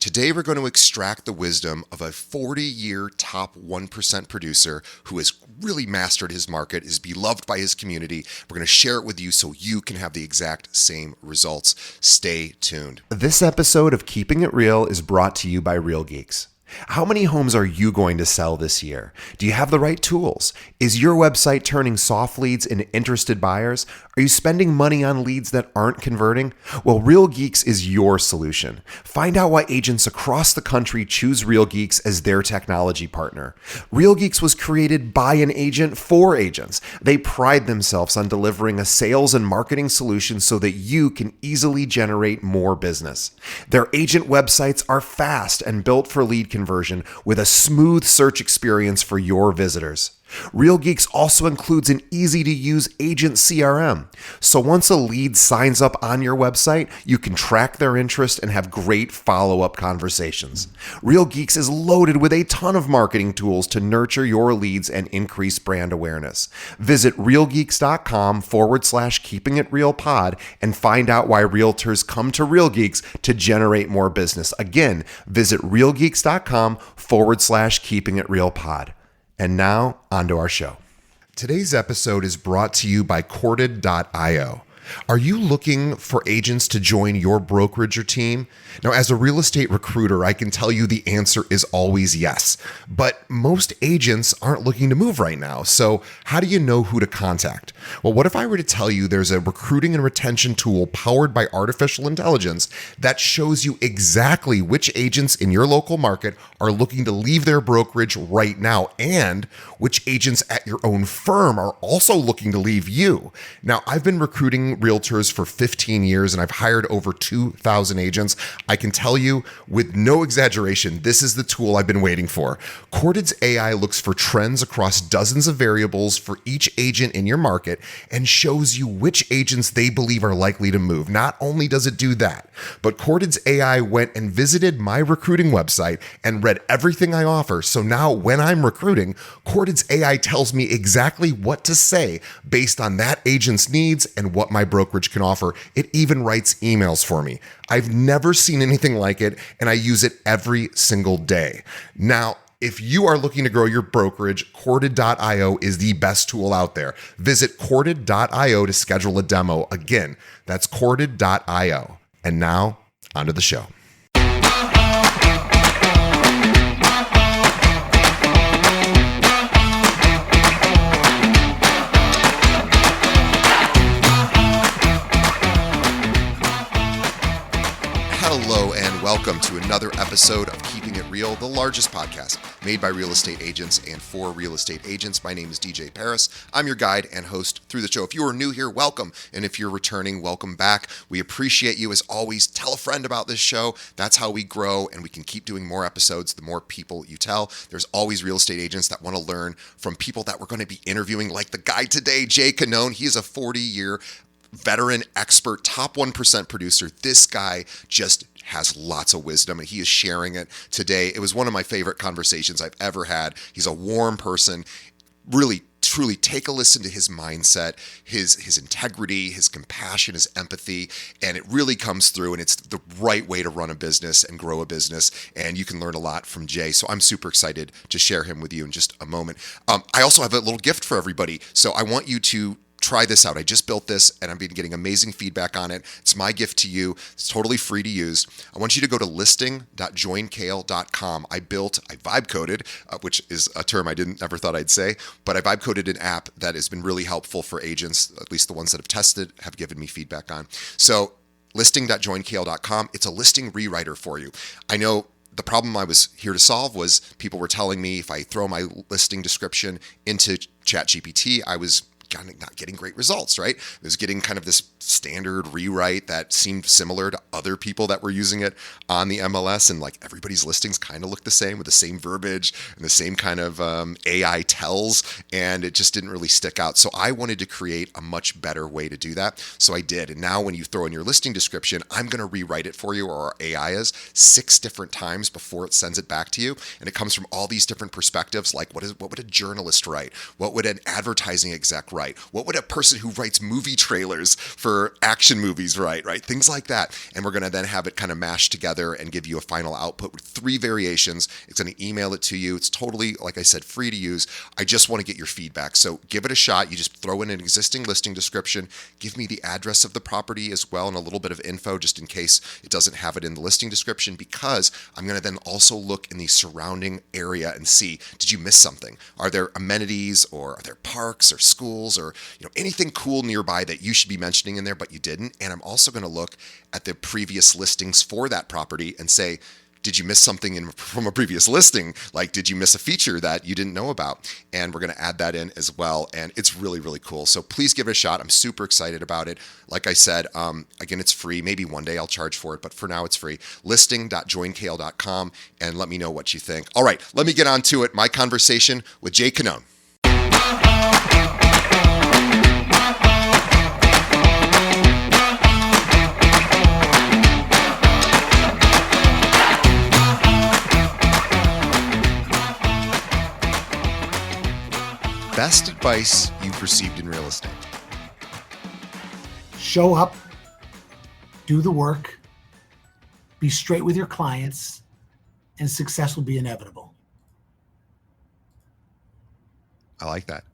Today, we're going to extract the wisdom of a 40-year top 1% producer who has really mastered his market, is beloved by his community. We're going to share it with you so you can have the exact same results. Stay tuned. This episode of Keeping It Real is brought to you by Real Geeks. How many homes are you going to sell this year? Do you have the right tools? Is your website turning soft leads into interested buyers? Are you spending money on leads that aren't converting? Well, Real Geeks is your solution. Find out why agents across the country choose Real Geeks as their technology partner. Real Geeks was created by an agent for agents. They pride themselves on delivering a sales and marketing solution so that you can easily generate more business. Their agent websites are fast and built for lead conversion with a smooth search experience for your visitors. Real Geeks also includes an easy-to-use agent CRM. So once a lead signs up on your website, you can track their interest and have great follow-up conversations. Real Geeks is loaded with a ton of marketing tools to nurture your leads and increase brand awareness. Visit realgeeks.com/keepingitrealpod and find out why realtors come to Real Geeks to generate more business. Again, visit realgeeks.com/keepingitrealpod. And now, onto our show. Today's episode is brought to you by Corded.io. Are you looking for agents to join your brokerage or team? Now, as a real estate recruiter, I can tell you the answer is always yes. But most agents aren't looking to move right now. So how do you know who to contact? Well, what if I were to tell you there's a recruiting and retention tool powered by artificial intelligence that shows you exactly which agents in your local market are looking to leave their brokerage right now, and which agents at your own firm are also looking to leave you? Now, I've been recruiting realtors for 15 years and I've hired over 2,000 agents. I can tell you with no exaggeration, this is the tool I've been waiting for. Corded's AI looks for trends across dozens of variables for each agent in your market and shows you which agents they believe are likely to move. Not only does it do that, but Corded's AI went and visited my recruiting website and read everything I offer. So now when I'm recruiting, Corded's AI tells me exactly what to say based on that agent's needs and what my brokerage can offer. It even writes emails for me. I've never seen anything like it, and I use it every single day. Now, if you are looking to grow your brokerage, Corded.io is the best tool out there. Visit Corded.io to schedule a demo. Again, that's Corded.io. And now, onto the show. Hello and welcome to another episode of Keeping It Real, the largest podcast made by real estate agents and for real estate agents. My name is DJ Paris. I'm your guide and host through the show. If you are new here, welcome. And if you're returning, welcome back. We appreciate you as always. Tell a friend about this show. That's how we grow and we can keep doing more episodes the more people you tell. There's always real estate agents that want to learn from people that we're going to be interviewing, like the guy today, Cannone. He is a 40-year veteran expert, top 1% producer. This guy just has lots of wisdom and he is sharing it today. It was one of my favorite conversations I've ever had. He's a warm person. Really, truly take a listen to his mindset, his integrity, his compassion, his empathy, and it really comes through, and it's the right way to run a business and grow a business, and you can learn a lot from Jay. So I'm super excited to share him with you in just a moment. I also have a little gift for everybody. So I want you to try this out. I just built this and I've been getting amazing feedback on it. It's my gift to you. It's totally free to use. I want you to go to listing.joinkale.com. I vibe coded, which is a term I never thought I'd say, but I vibe coded an app that has been really helpful for agents, at least the ones that have tested, have given me feedback on. So listing.joinkale.com, it's a listing rewriter for you. I know the problem I was here to solve was people were telling me if I throw my listing description into ChatGPT, I was kind of not getting great results, right? It was getting kind of this standard rewrite that seemed similar to other people that were using it on the MLS, and like everybody's listings kind of look the same with the same verbiage and the same kind of AI tells, and it just didn't really stick out. So I wanted to create a much better way to do that. So I did. And now when you throw in your listing description, I'm going to rewrite it for you, or our AI is, 6 different times before it sends it back to you. And it comes from all these different perspectives, like what would a journalist write? What would an advertising exec write? What would a person who writes movie trailers for action movies write, right? Things like that. And we're going to then have it kind of mashed together and give you a final output with 3 variations. It's going to email it to you. It's totally, like I said, free to use. I just want to get your feedback. So give it a shot. You just throw in an existing listing description, give me the address of the property as well, and a little bit of info just in case it doesn't have it in the listing description, because I'm going to then also look in the surrounding area and see, did you miss something? Are there amenities, or are there parks or schools, or anything cool nearby that you should be mentioning in there but you didn't? And I'm also going to look at the previous listings for that property and say, did you miss something from a previous listing? Like, did you miss a feature that you didn't know about? And we're going to add that in as well. And it's really, really cool. So please give it a shot. I'm super excited about it. Like I said, again, it's free. Maybe one day I'll charge for it, but for now it's free. Listing.joinkale.com, and let me know what you think. All right, let me get on to it. My conversation with Jay Cannone. Best advice you've received in real estate? Show up, do the work, be straight with your clients, and success will be inevitable. I like that.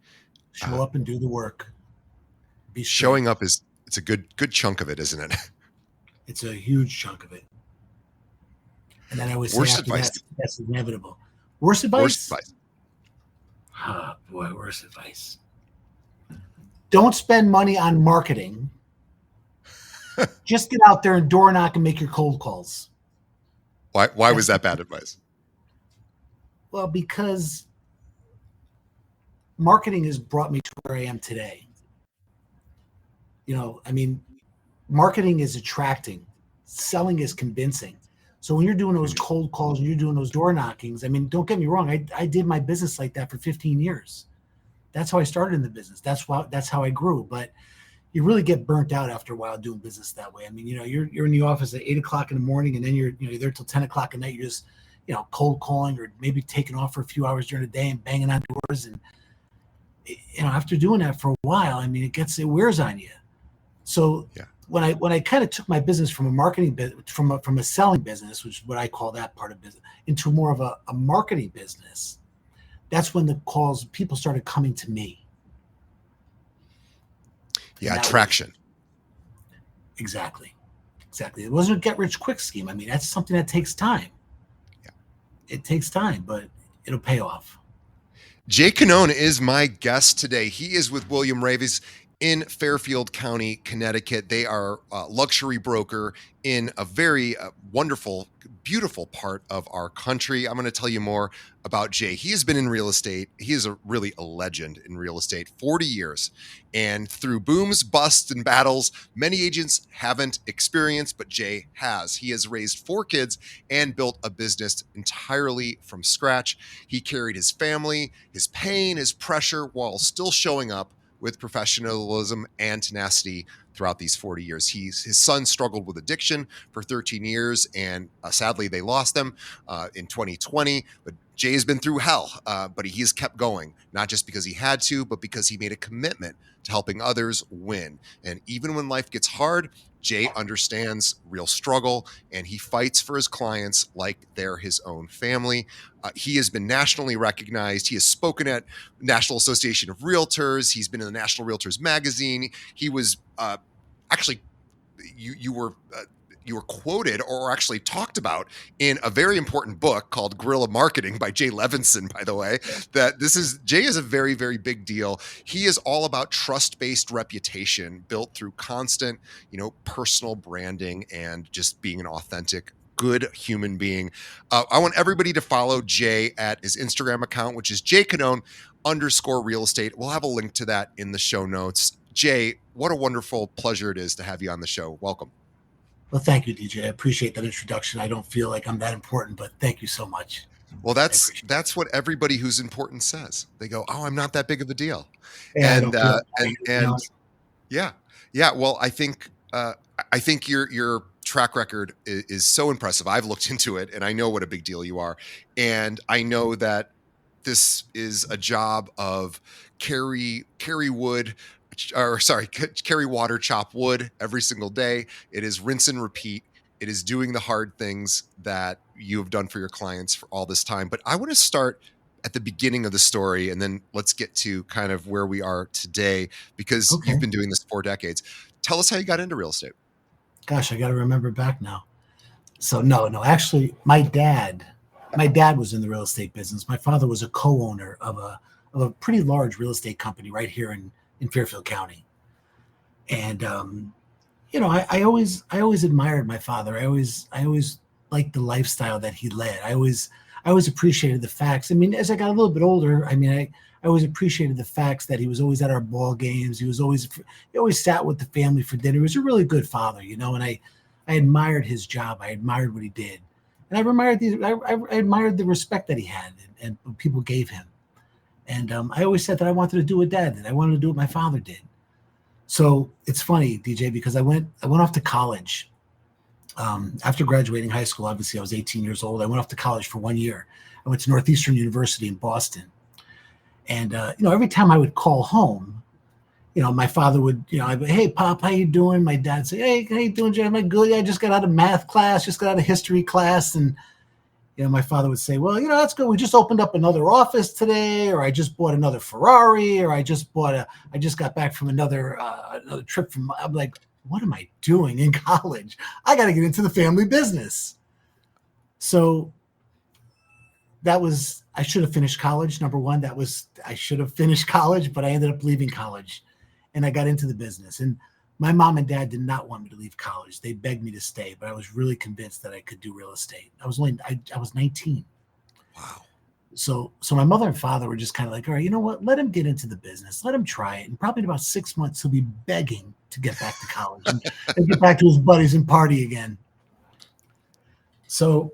Show up and do the work. Be straight. Showing up it's a good chunk of it, isn't it? It's a huge chunk of it. And then I always say worst after advice. That's inevitable. Worst advice? Worst advice. Oh boy, worst advice. Don't spend money on marketing. Just get out there and door knock and make your cold calls. Why was that bad advice? Well, because marketing has brought me to where I am today. Marketing is attracting, selling is convincing. So when you're doing those cold calls and you're doing those door knockings, don't get me wrong. I did my business like that for 15 years. That's how I started in the business. That's how I grew. But you really get burnt out after a while doing business that way. You're in the office at 8:00 in the morning, and then you're there till 10:00 at night. You're just cold calling, or maybe taking off for a few hours during the day and banging on doors. And after doing that for a while, it wears on you. So yeah. When I kind of took my business from a marketing from a selling business, which is what I call that part of business, into more of a marketing business, that's when the people started coming to me. Yeah, traction. Exactly. It wasn't a get rich quick scheme. That's something that takes time. Yeah. It takes time, but it'll pay off. Jay Cannone is my guest today. He is with William Raveys in Fairfield County, Connecticut. They are a luxury broker in a very wonderful, beautiful part of our country. I'm going to tell you more about Jay. He has been in real estate. He is really a legend in real estate, 40 years. And through booms, busts, and battles, many agents haven't experienced, but Jay has. He has raised 4 kids and built a business entirely from scratch. He carried his family, his pain, his pressure, while still showing up with professionalism and tenacity throughout these 40 years. His son struggled with addiction for 13 years, and sadly they lost them in 2020. But Jay has been through hell, but he has kept going, not just because he had to, but because he made a commitment to helping others win. And even when life gets hard, Jay understands real struggle, and he fights for his clients like they're his own family. He has been nationally recognized. He has spoken at National Association of Realtors. He's been in the National Realtors magazine. He was actually, you were quoted or actually talked about in a very important book called Guerrilla Marketing by Jay Levinson, by the way. Jay is a very, very big deal. He is all about trust-based reputation built through constant, personal branding and just being an authentic, good human being. I want everybody to follow Jay at his Instagram account, which is jcannone_real estate. We'll have a link to that in the show notes. Jay, what a wonderful pleasure it is to have you on the show. Welcome. Well, thank you, DJ. I appreciate that introduction. I don't feel like I'm that important, but thank you so much. Well, I appreciate that's what everybody who's important says. They go, "Oh, I'm not that big of a deal," it. Yeah, I and don't feel and yeah, yeah. Well, I think your track record is so impressive. I've looked into it, and I know what a big deal you are, and I know that this is a job of carry wood, or sorry, carry water, chop wood every single day. It is rinse and repeat. It is doing the hard things that you have done for your clients for all this time. But I want to start at the beginning of the story, and then let's get to kind of where we are today, because Okay. you've been doing this 4 decades. Tell us how you got into real estate. Gosh, I got to remember back now. So no, actually, my dad was in the real estate business. My father was a co-owner of a pretty large real estate company right here in Fairfield County. And I always admired my father. I always liked the lifestyle that he led. I always appreciated the facts. I mean, as I got a little bit older, I always appreciated the facts that he was always at our ball games. He always sat with the family for dinner. He was a really good father, and I admired his job. I admired what he did, and I admired the respect that he had and what people gave him. And I always said that I wanted to do what Dad did. I wanted to do what my father did. So it's funny, DJ, because I went off to college after graduating high school. Obviously, I was 18 years old. I went off to college for 1 year. I went to Northeastern University in Boston, and every time I would call home, my father would, I'd be, "Hey, Pop, how you doing?" My dad say, "Hey, how you doing, Jay? Am I good? Yeah, I just got out of math class, just got out of history class." And my father would say, "Well, that's good. We just opened up another office today, or I just bought another Ferrari, or I just got back from another trip from." I'm like, "What am I doing in college? I got to get into the family business." So I should have finished college. Number one, I should have finished college, but I ended up leaving college, and I got into the business. And my mom and dad did not want me to leave college. They begged me to stay, but I was really convinced that I could do real estate. I was 19. Wow. So my mother and father were just kind of like, "All right, you know what? Let him get into the business. Let him try it. And probably in about 6 months, he'll be begging to get back to college and get back to his buddies and party again." So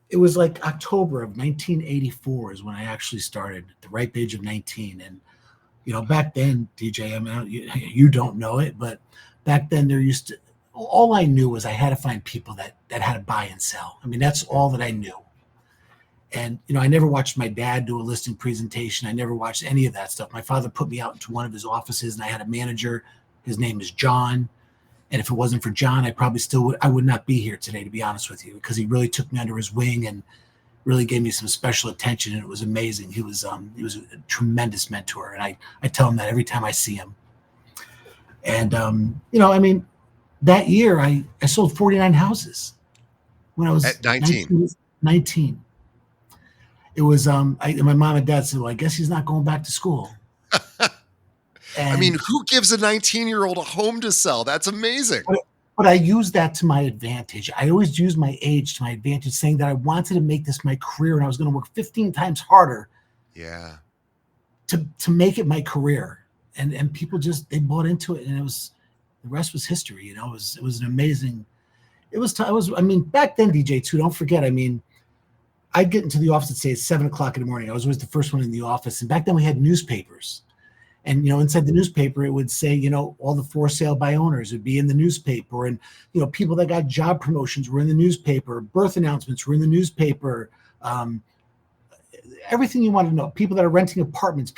it was like October of 1984 is when I actually started at the ripe age of 19. And back then, DJ, I mean, you don't know it, but back then all I knew was I had to find people that had to buy and sell. I mean, that's all that I knew. And I never watched my dad do a listing presentation. I never watched any of that stuff. My father put me out into one of his offices, and I had a manager. His name is John. And if it wasn't for John, I would not be here today, to be honest with you, because he really took me under his wing and really gave me some special attention, and it was amazing. He was a tremendous mentor, and I tell him that every time I see him. And that year I sold 49 houses when I was At 19. 19. It was my mom and dad said, "Well, I guess he's not going back to school." I mean, who gives a 19-year-old a home to sell? That's amazing. But I used that to my advantage. I always used my age to my advantage, saying that I wanted to make this my career and I was going to work 15 times harder Yeah. to make it my career. And people they bought into it, and the rest was history. It was an amazing, I mean, back then, DJ too, don't forget, I mean, I'd get into the office at say 7 o'clock in the morning. I was always the first one in the office. And back then we had newspapers. And, inside the newspaper, it would say, all the for sale by owners would be in the newspaper. And, people that got job promotions were in the newspaper. Birth announcements were in the newspaper. Everything you want to know. People that are renting apartments,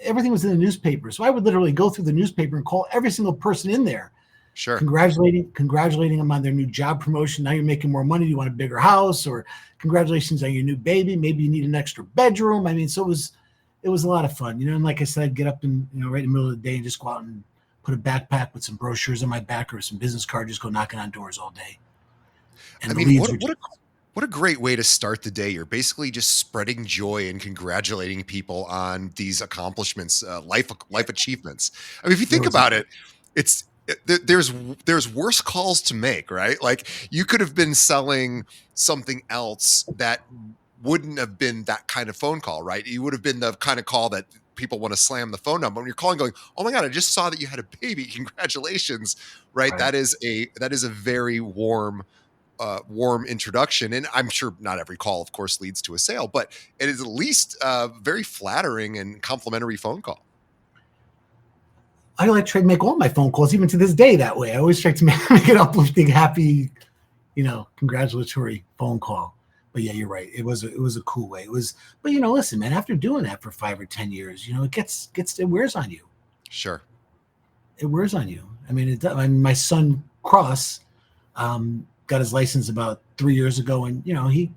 everything was in the newspaper. So I would literally go through the newspaper and call every single person in there. Sure. Congratulating them on their new job promotion. Now you're making more money. You want a bigger house, or congratulations on your new baby. Maybe you need an extra bedroom. I mean, so it was a lot of fun, and like I said, I'd get up and, right in the middle of the day and just go out and put a backpack with some brochures on my back or some business card, just go knocking on doors all day. And I mean, what a great way to start the day. You're basically just spreading joy and congratulating people on these accomplishments, life achievements. I mean, if you think about it, there's worse calls to make, right? Like, you could have been selling something else that wouldn't have been that kind of phone call, right? You would have been the kind of call that people want to slam the phone number when you're calling, going, "Oh my God, I just saw that you had a baby. Congratulations!" Right? Right. That is a very warm warm introduction. And I'm sure not every call, of course, leads to a sale, but it is at least a very flattering and complimentary phone call. I like try to make all my phone calls, even to this day, that way. I always try to make an uplifting, happy, congratulatory phone call. But yeah, you're right. It was a cool way. It was, but listen, man. After doing that for 5 or 10 years, it wears on you. Sure. It wears on you. I mean, my son Cross got his license about 3 years ago, and it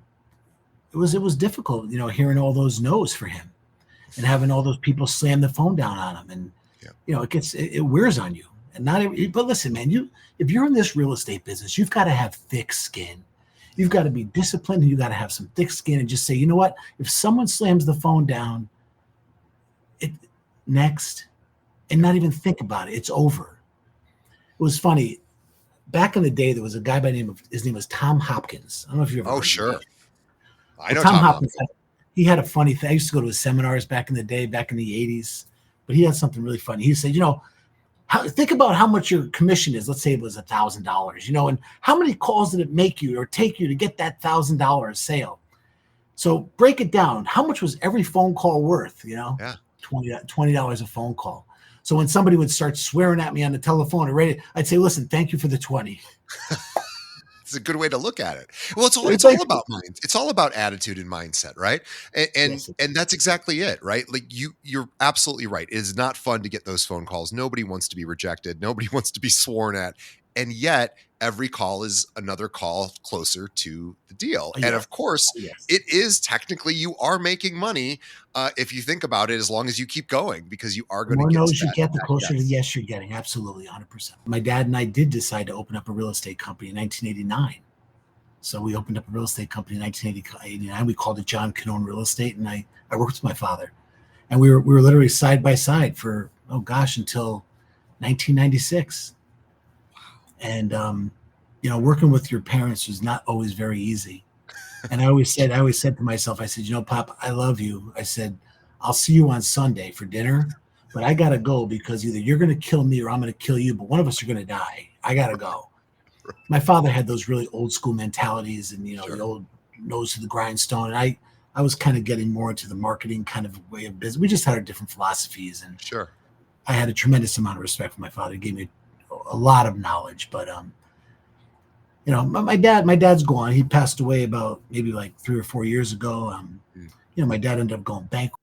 was difficult, hearing all those no's for him, and having all those people slam the phone down on him, and it wears on you. And but listen, man, if you're in this real estate business, you've got to have thick skin. You've got to be disciplined, and you got to have some thick skin, and just say, you know what? If someone slams the phone down, next, and not even think about it, it's over. It was funny. Back in the day, there was a guy his name was Tom Hopkins. I don't know if you ever heard sure. of him. I know Tom Tom Hopkins. He had a funny thing. I used to go to his seminars back in the day, back in the 80s. But he had something really funny. He said, think about how much your commission is. Let's say it was $1,000, and how many calls did it make you or take you to get that $1,000 sale? So break it down. How much was every phone call worth? Yeah. $20 a phone call. So when somebody would start swearing at me on the telephone, I'd say, listen, thank you for the 20. It's a good way to look at it. Well, it's all about minds. It's all about attitude and mindset, right? And that's exactly it, right? Like you're absolutely right. It is not fun to get those phone calls. Nobody wants to be rejected. Nobody wants to be sworn at. And yet every call is another call closer to the deal. And of course, it is technically, you are making money if you think about it, as long as you keep going, because you are going to get the more no's you get, the closer to yes you're getting. Absolutely, 100%. My dad and I did decide to open up a real estate company in 1989. So we opened up a real estate company in 1989. We called it John Cannone Real Estate, and I worked with my father, and we were literally side by side for until 1996. And working with your parents was not always very easy. And I always said to myself, I said, Pop, I love you. I said, I'll see you on Sunday for dinner, but I gotta go, because either you're gonna kill me or I'm gonna kill you, but one of us are gonna die. I gotta go. My father had those really old school mentalities, and the old nose to the grindstone. And I was kind of getting more into the marketing kind of way of business. We just had our different philosophies, and I had a tremendous amount of respect for my father. He gave me a lot of knowledge, but my dad's gone. He passed away about maybe like 3 or 4 years ago. My dad ended up going bankrupt.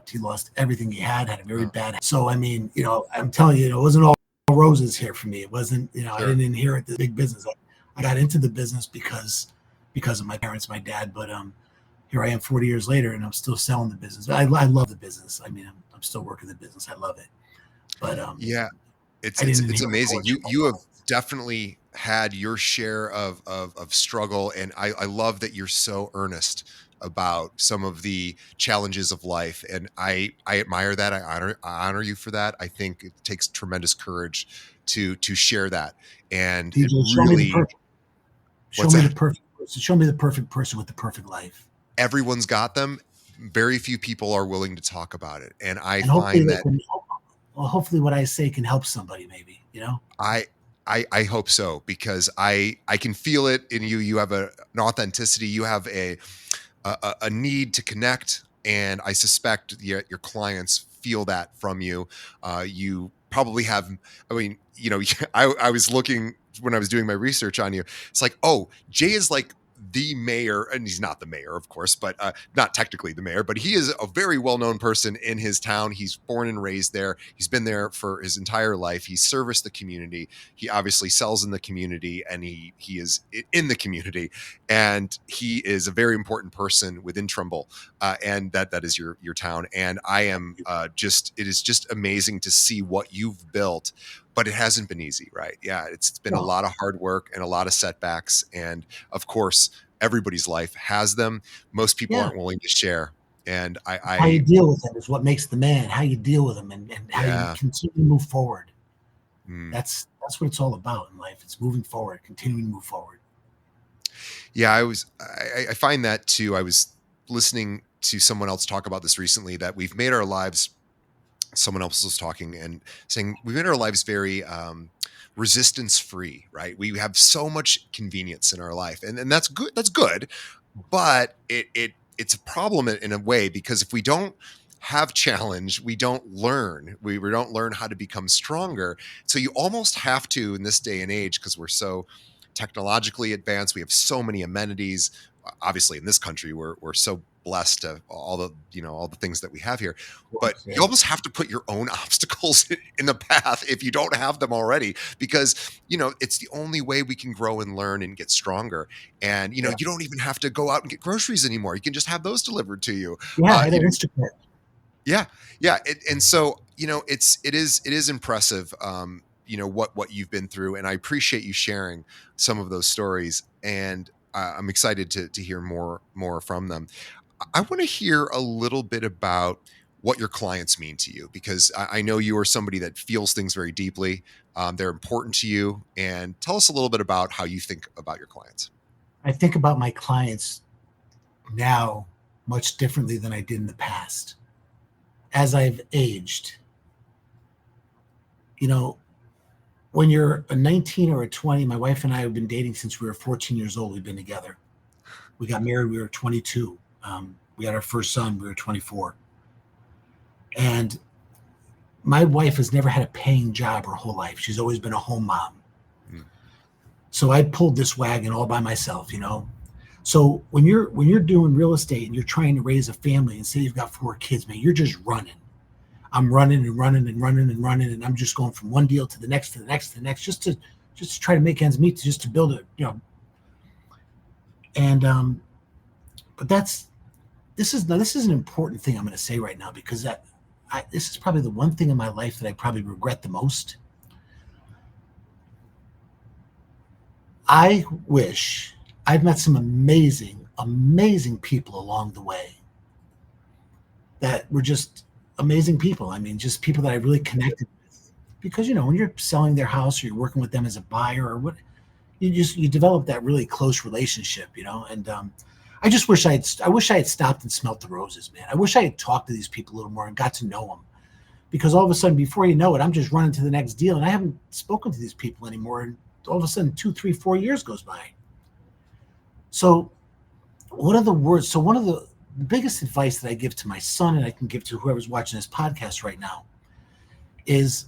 He lost everything he had a very bad. So, I mean, I'm telling you, it wasn't all roses here for me. It wasn't, I didn't inherit the big business. I got into the business because of my parents, my dad, but here I am 40 years later, and I'm still selling the business. I love the business. I mean, I'm still working the business. I love it. But it's amazing. You have definitely had your share of struggle, and I love that you're so earnest about some of the challenges of life, and I admire that. I honor you for that. I think it takes tremendous courage to share that, and DJ, it really show me the perfect person. Show me the perfect person with the perfect life. Everyone's got them. Very few people are willing to talk about it, and I find that. Hopefully what I say can help somebody, maybe, I hope so, because I can feel it in you. You have an authenticity. You have a need to connect, and I suspect your clients feel that from you. You probably have. I mean, I was looking when I was doing my research on you. It's like, oh, Jay is like the mayor, and he's not the mayor, of course, but not technically the mayor, but he is a very well-known person in his town. He's born and raised there. He's been there for his entire life. He's serviced the community. He obviously sells in the community, and he is in the community, and he is a very important person within Trimble, and that is your town. And I am it is just amazing to see what you've built. But it hasn't been easy, right? Yeah, it's been a lot of hard work and a lot of setbacks. And of course, everybody's life has them. Most people aren't willing to share. And how you deal with them is what makes the man. How you deal with them, and how you continue to move forward. That's what it's all about in life. It's moving forward, continuing to move forward. Yeah, I find that too. I was listening to someone else talk about this recently, that we've made our lives someone else was talking and saying we've made our lives very resistance free, right? We have so much convenience in our life, and that's good. That's good, but it's a problem in a way, because if we don't have challenge, we don't learn. We don't learn how to become stronger. So you almost have to, in this day and age, because we're so technologically advanced, we have so many amenities. Obviously, in this country, we're so blessed to all the things that we have here. But you almost have to put your own obstacles in the path if you don't have them already, because it's the only way we can grow and learn and get stronger. And you don't even have to go out and get groceries anymore. You can just have those delivered to you. Yeah, I had an Instacart. Yeah, yeah, and so it is impressive. What you've been through, and I appreciate you sharing some of those stories, and I'm excited to hear more from them. I want to hear a little bit about what your clients mean to you, because I know you are somebody that feels things very deeply. They're important to you, and tell us a little bit about how you think about your clients. I think about my clients now much differently than I did in the past. As I've aged, when you're a 19 or a 20, my wife and I have been dating since we were 14 years old. We've been together. We got married, we were 22. We had our first son, we were 24. And my wife has never had a paying job her whole life. She's always been a home mom. Mm. So I pulled this wagon all by myself, So when you're doing real estate and you're trying to raise a family and say you've got 4 kids, man, you're just running. I'm running and running and running and running, and I'm just going from one deal to the next, to the next, to the next, just to try to make ends meet, just to build it, And but this is an important thing I'm going to say right now, because this is probably the one thing in my life that I probably regret the most. I wish I've met some amazing, amazing people along the way that were just amazing people. I mean, just people that I really connected with, because, when you're selling their house or you're working with them as a buyer or what, you develop that really close relationship, and I just wish I had stopped and smelt the roses, man. I wish I had talked to these people a little more and got to know them, because all of a sudden, before you know it, I'm just running to the next deal and I haven't spoken to these people anymore. And all of a sudden 2, 3, 4 years goes by. So one of the biggest advice that I give to my son, and I can give to whoever's watching this podcast right now, is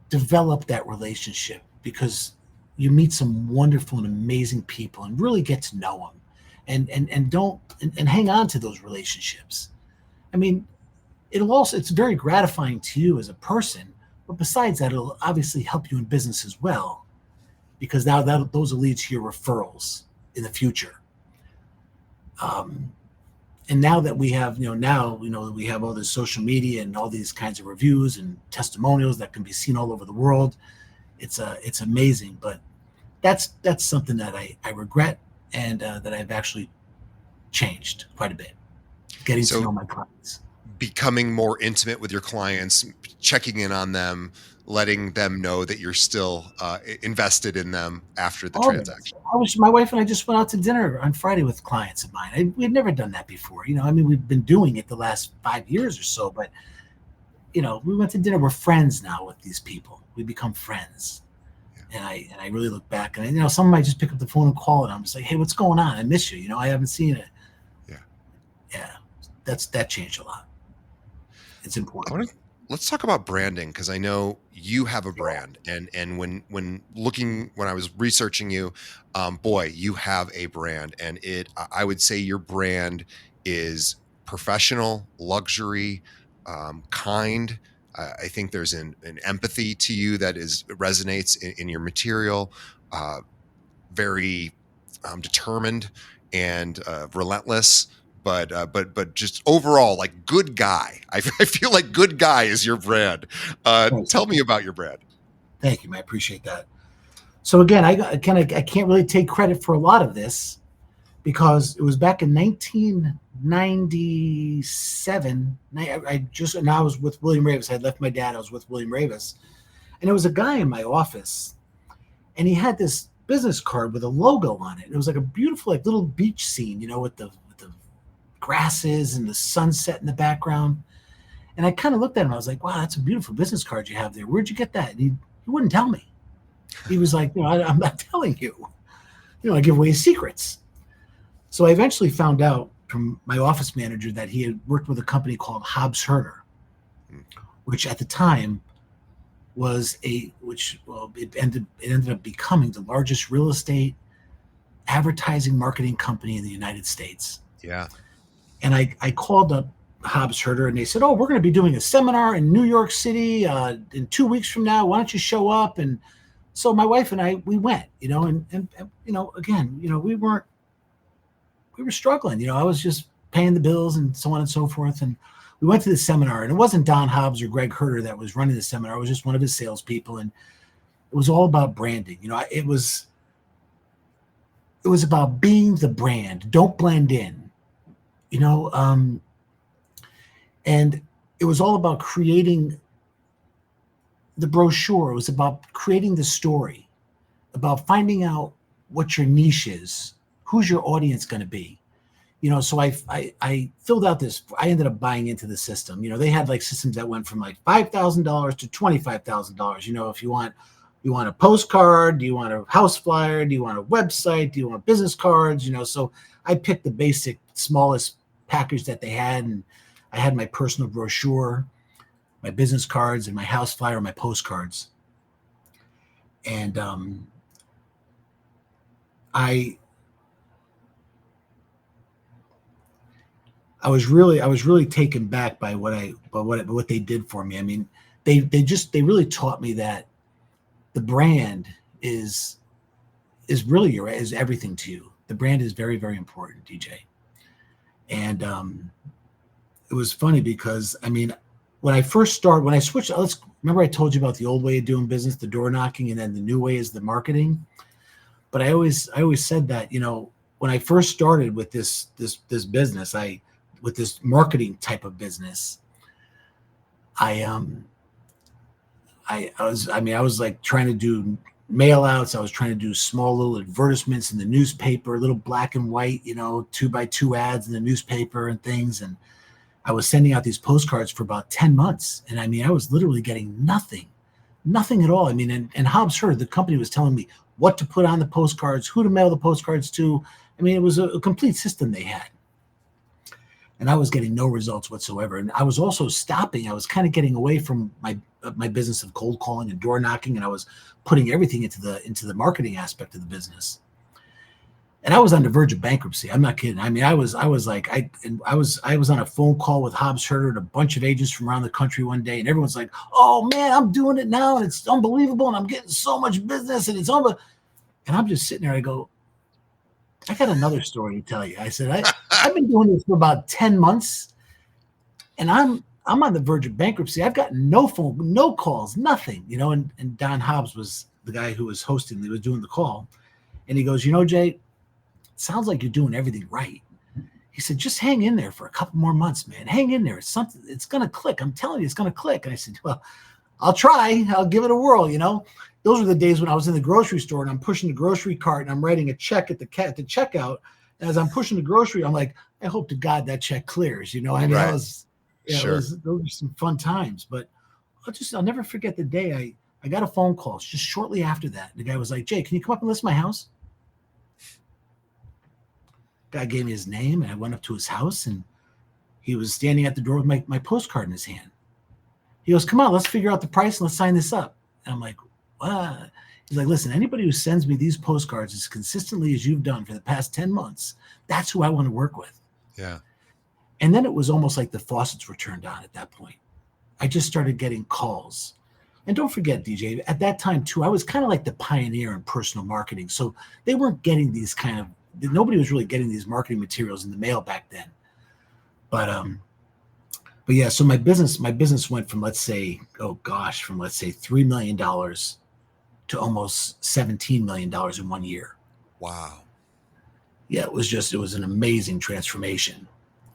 develop that relationship, because you meet some wonderful and amazing people and really get to know them, and hang on to those relationships. I mean, it's very gratifying to you as a person, but besides that, it'll obviously help you in business as well, because now those will lead to your referrals in the future. And now that we have, we have all this social media and all these kinds of reviews and testimonials that can be seen all over the world. It's amazing, but that's something that I regret, and that I've actually changed quite a bit, getting to know my clients. Becoming more intimate with your clients, checking in on them, letting them know that you're still invested in them after the transaction. My wife and I just went out to dinner on Friday with clients of mine. We had never done that before. We've been doing it the last 5 years or so, but we went to dinner. We're friends now with these people. We become friends. Yeah. And I really look back, and some might just pick up the phone and call, and I'm just like, hey, what's going on? I miss you. I haven't seen it. Yeah. That changed a lot. It's important. Let's talk about branding, because I know you have a brand, and when I was researching you, boy, you have a brand, and I would say your brand is professional, luxury, kind. I think there's an empathy to you that resonates in your material, very determined and relentless. But just overall, like, good guy. I feel like good guy is your brand. Tell me about your brand. Thank you, man. I appreciate that. So again, I can't really take credit for a lot of this, because it was back in 1997. I was with William Ravis. I had left my dad. I was with William Ravis, and there was a guy in my office, and he had this business card with a logo on it. It was like a beautiful, like, little beach scene, with the grasses and the sunset in the background. And I kind of looked at him. I was like, wow, that's a beautiful business card you have there. Where'd you get that? And he wouldn't tell me. He was like, I'm not telling you. I give away secrets. So I eventually found out from my office manager that he had worked with a company called Hobbs Herder, which at the time was it ended up becoming the largest real estate advertising marketing company in the United States. Yeah. And I called up Hobbs Herder and they said, oh, we're going to be doing a seminar in New York City in 2 weeks from now. Why don't you show up? And so my wife and I, we went, and again, we were struggling, I was just paying the bills and so on and so forth. And we went to the seminar, and it wasn't Don Hobbs or Greg Herder that was running the seminar. It was just one of his salespeople. And it was all about branding. It was about being the brand. Don't blend in, and it was all about creating the brochure. It was about creating the story, about finding out what your niche is, who's your audience going to be. So I filled out this. I ended up buying into the system. They had like systems that went from like $5,000 to $25,000. If you want a postcard, do you want a house flyer, do you want a website, do you want business cards? So I picked the basic, smallest package that they had, and I had my personal brochure, my business cards, and my house flyer, my postcards. And I was really taken back by what they did for me. I mean, they really taught me that the brand is really is everything to you. The brand is very, very important, DJ. And it was funny because when I switched, remember I told you about the old way of doing business, the door knocking, and then the new way is the marketing. But I always said that, when I first started with this business, with this marketing type of business, I was like trying to do mail outs. I was trying to do small little advertisements in the newspaper, little black and white, 2x2 ads in the newspaper and things. And I was sending out these postcards for about 10 months. And I was literally getting nothing at all. And Hobbs Herder, the company, was telling me what to put on the postcards, who to mail the postcards to. It was a complete system they had. And I was getting no results whatsoever. And I was also stopping. I was kind of getting away from my business of cold calling and door knocking, and I was putting everything into the marketing aspect of the business. And I was on the verge of bankruptcy. I'm not kidding. I was on a phone call with Hobbs Herder and a bunch of agents from around the country one day, and everyone's like, "Oh man, I'm doing it now, and it's unbelievable, and I'm getting so much business, and it's unbelievable." And I'm just sitting there. I go, I got another story to tell you. I said, I've been doing this for about 10 months, and I'm on the verge of bankruptcy. I've got no phone, no calls, nothing, and Don Hobbs was the guy who was hosting, he was doing the call. And he goes, Jay, it sounds like you're doing everything right. He said, just hang in there for a couple more months, man. Hang in there. It's going to click. I'm telling you, it's going to click. And I said, well, I'll try. I'll give it a whirl, Those were the days when I was in the grocery store and I'm pushing the grocery cart and I'm writing a check at the checkout. And as I'm pushing the grocery, I'm like, I hope to God that check clears. Right. Those were some fun times. But I'll never forget the day I got a phone call just shortly after that. The guy was like, Jay, can you come up and list my house? Guy gave me his name, and I went up to his house, and he was standing at the door with my postcard in his hand. He goes, come on, let's figure out the price and let's sign this up. And I'm like, what? He's like, listen, anybody who sends me these postcards as consistently as you've done for the past 10 months, that's who I want to work with. Yeah. And then it was almost like the faucets were turned on at that point. I just started getting calls. And don't forget, DJ, at that time too, I was kind of like the pioneer in personal marketing. So they weren't getting nobody was really getting these marketing materials in the mail back then. But yeah, so my business went from, let's say $3 million to almost $17 million in 1 year. Wow. Yeah, it was an amazing transformation.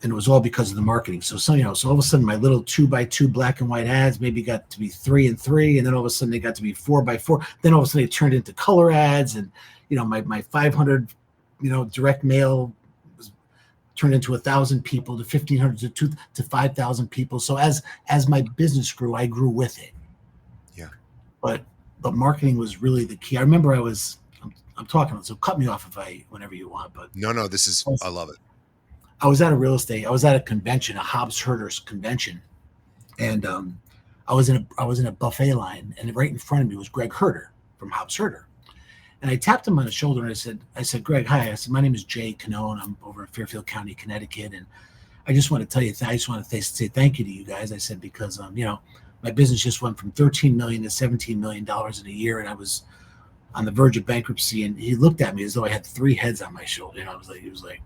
And it was all because of the marketing. So all of a sudden my little 2x2 black and white ads maybe got to be 3 and 3. And then all of a sudden they got to be 4x4. Then all of a sudden they turned into color ads, and, my 500, direct mail was turned into 1,000 people to 1,500 to 5,000 people. So as my business grew, I grew with it. Yeah. But marketing was really the key. I remember I'm talking, so cut me off whenever you want. But No, I love it. I was at a convention, a Hobbs Herders convention, and I was in a buffet line, and right in front of me was Greg Herder from Hobbs Herder. And I tapped him on the shoulder and I said, Greg, hi. I said, my name is Jay Cannone. I'm over in Fairfield County, Connecticut. And I just want to tell you, I just want to say thank you to you guys. I said, because, my business just went from $13 million to $17 million in a year. And I was on the verge of bankruptcy. And he looked at me as though I had 3 heads on my shoulder. He was like,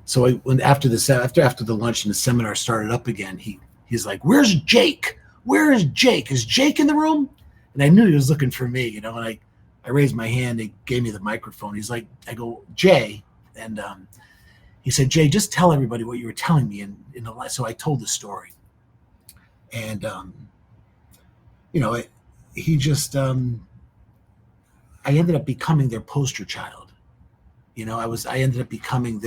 so after the lunch and the seminar started up again, he's like, where's Jake? Where is Jake? Is Jake in the room? And I knew he was looking for me, and I raised my hand. He gave me the microphone. He's like, I go, Jay. And he said, Jay, just tell everybody what you were telling me. So I told the story. And, I ended up becoming their poster child. I ended up becoming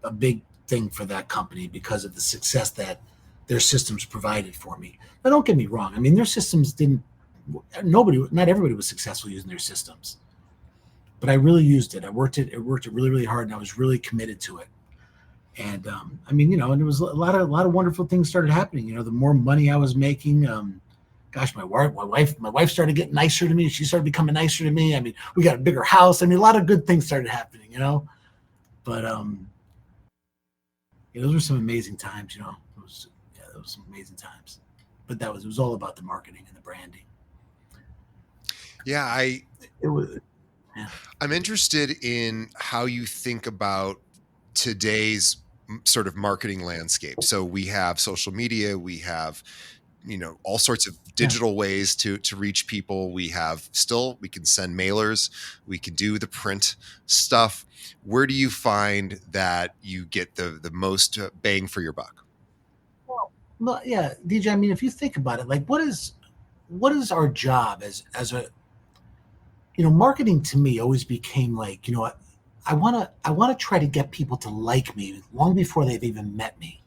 a big thing for that company because of the success that their systems provided for me. Now, don't get me wrong. I mean, their systems not everybody was successful using their systems, but I really used it. I worked it really, really hard, and I was really committed to it. And and there was a lot of wonderful things started happening. The more money I was making, my wife started getting nicer to me. She started becoming nicer to me. I mean, we got a bigger house. I mean, a lot of good things started happening, but those were some amazing times, those were some amazing times, but it was all about the marketing and the branding. Yeah, I'm interested in how you think about today's sort of marketing landscape. So we have social media, we have, all sorts of digital ways to reach people. We can send mailers, we can do the print stuff. Where do you find that you get the most bang for your buck? Well, yeah, DJ, I mean, if you think about it, like what is our job as a marketing to me always became like, I want to try to get people to like me long before they've even met me,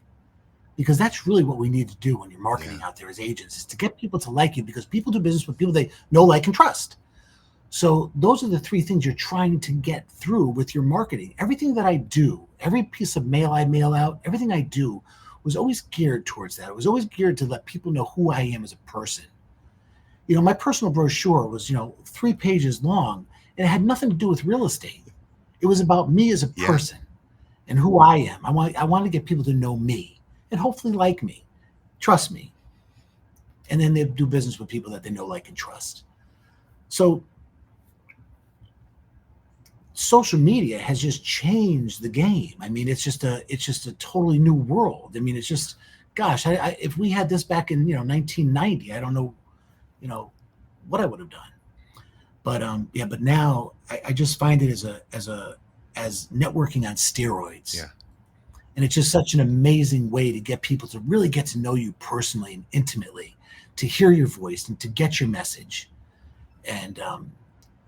because that's really what we need to do when you're marketing out there as agents, is to get people to like you, because people do business with people they know, like, and trust. So those are the 3 things you're trying to get through with your marketing. Everything that I do, every piece of mail I mail out, everything I do was always geared towards that. It was always geared to let people know who I am as a person. My personal brochure was, 3 pages long, and it had nothing to do with real estate. It was about me as a person and who I am. I want to get people to know me and hopefully like me, trust me. And then they do business with people that they know, like, and trust. So social media has just changed the game. I mean, it's just a totally new world. I mean, it's just, gosh, if we had this back in, 1990, I don't know, what I would have done. But but now I just find it as networking on steroids. Yeah. And it's just such an amazing way to get people to really get to know you personally and intimately, to hear your voice and to get your message. And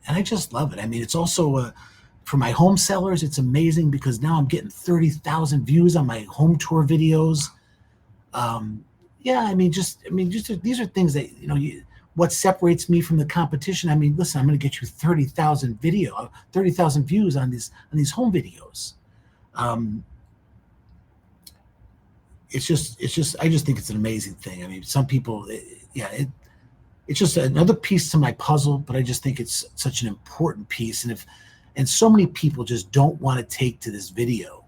I just love it. I mean, it's also for my home sellers, it's amazing because now I'm getting 30,000 views on my home tour videos. These are things that, what separates me from the competition. I mean, listen, I'm going to get you 30,000 views on these home videos. I just think it's an amazing thing. I mean, some people, it's just another piece to my puzzle, but I just think it's such an important piece. And so many people just don't want to take to this video.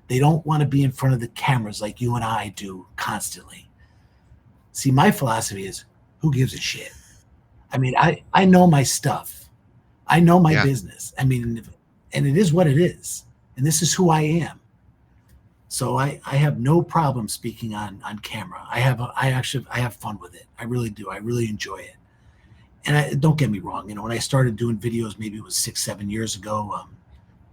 They don't want to be in front of the cameras like you and I do constantly. See, my philosophy is, who gives a shit? I mean, I know my stuff. I know my business. I mean, and it is what it is. And this is who I am. So I have no problem speaking on camera. I have fun with it. I really do. I really enjoy it. And don't get me wrong. When I started doing videos, maybe it was 6-7 years ago,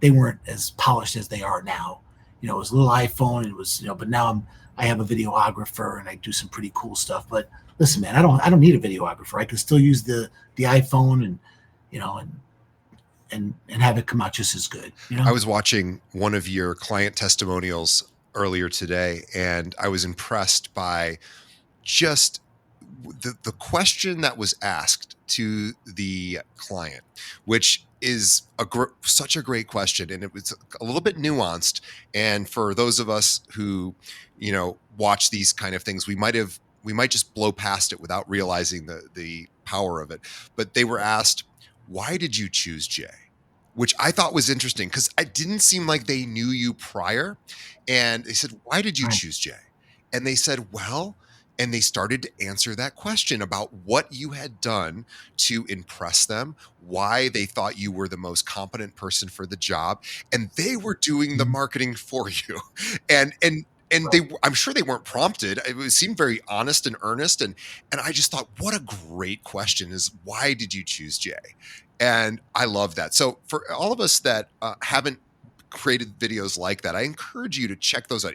they weren't as polished as they are now. It was a little iPhone, and it was, but now I have a videographer and I do some pretty cool stuff. But listen, man, I don't need a videographer. I can still use the iPhone and have it come out just as good. I was watching one of your client testimonials earlier today, and I was impressed by just the question that was asked to the client, which is such a great question. And it was a little bit nuanced. And for those of us who, watch these kind of things, we might just blow past it without realizing the power of it. But they were asked, why did you choose Jay? Which I thought was interesting because it didn't seem like they knew you prior. And they said, why did you choose Jay? And they said, well, and they started to answer that question about what you had done to impress them, why they thought you were the most competent person for the job. And they were doing the marketing for you. And I'm sure they weren't prompted. It seemed very honest and earnest. And I just thought, what a great question is, why did you choose Jay? And I love that. So for all of us that haven't created videos like that, I encourage you to check those out.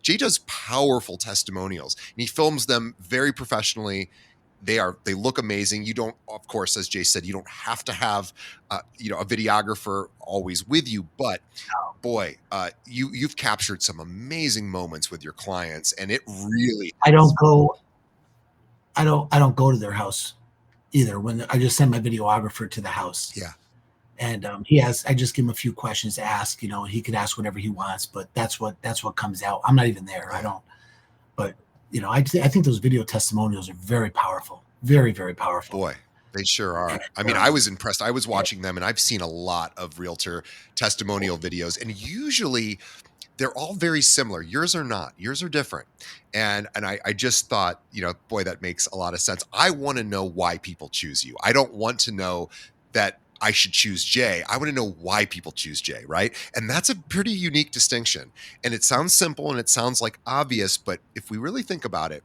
Jay does powerful testimonials, and he films them very professionally. They look amazing. You don't, of course, as Jay said, you don't have to have a videographer always with you, but boy, you've captured some amazing moments with your clients, and it really. I don't go to their house either. When I just send my videographer to the house. Yeah. And I just give him a few questions to ask, and he can ask whatever he wants, but that's what comes out. I'm not even there. I don't, but I think those video testimonials are very powerful, very, very powerful. Boy, they sure are. I mean, I was impressed. I was watching them, and I've seen a lot of realtor testimonial videos, and usually they're all very similar. Yours are not. Yours are different. And I just thought, boy, that makes a lot of sense. I want to know why people choose you. I don't want to know that I should choose Jay. I want to know why people choose Jay, right? And that's a pretty unique distinction. And it sounds simple and it sounds like obvious, but if we really think about it,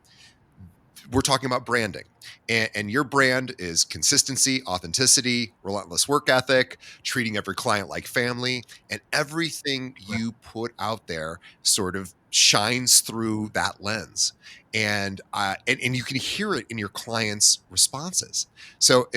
we're talking about branding. And your brand is consistency, authenticity, relentless work ethic, treating every client like family, and everything you put out there sort of shines through that lens. And you can hear it in your clients' responses. So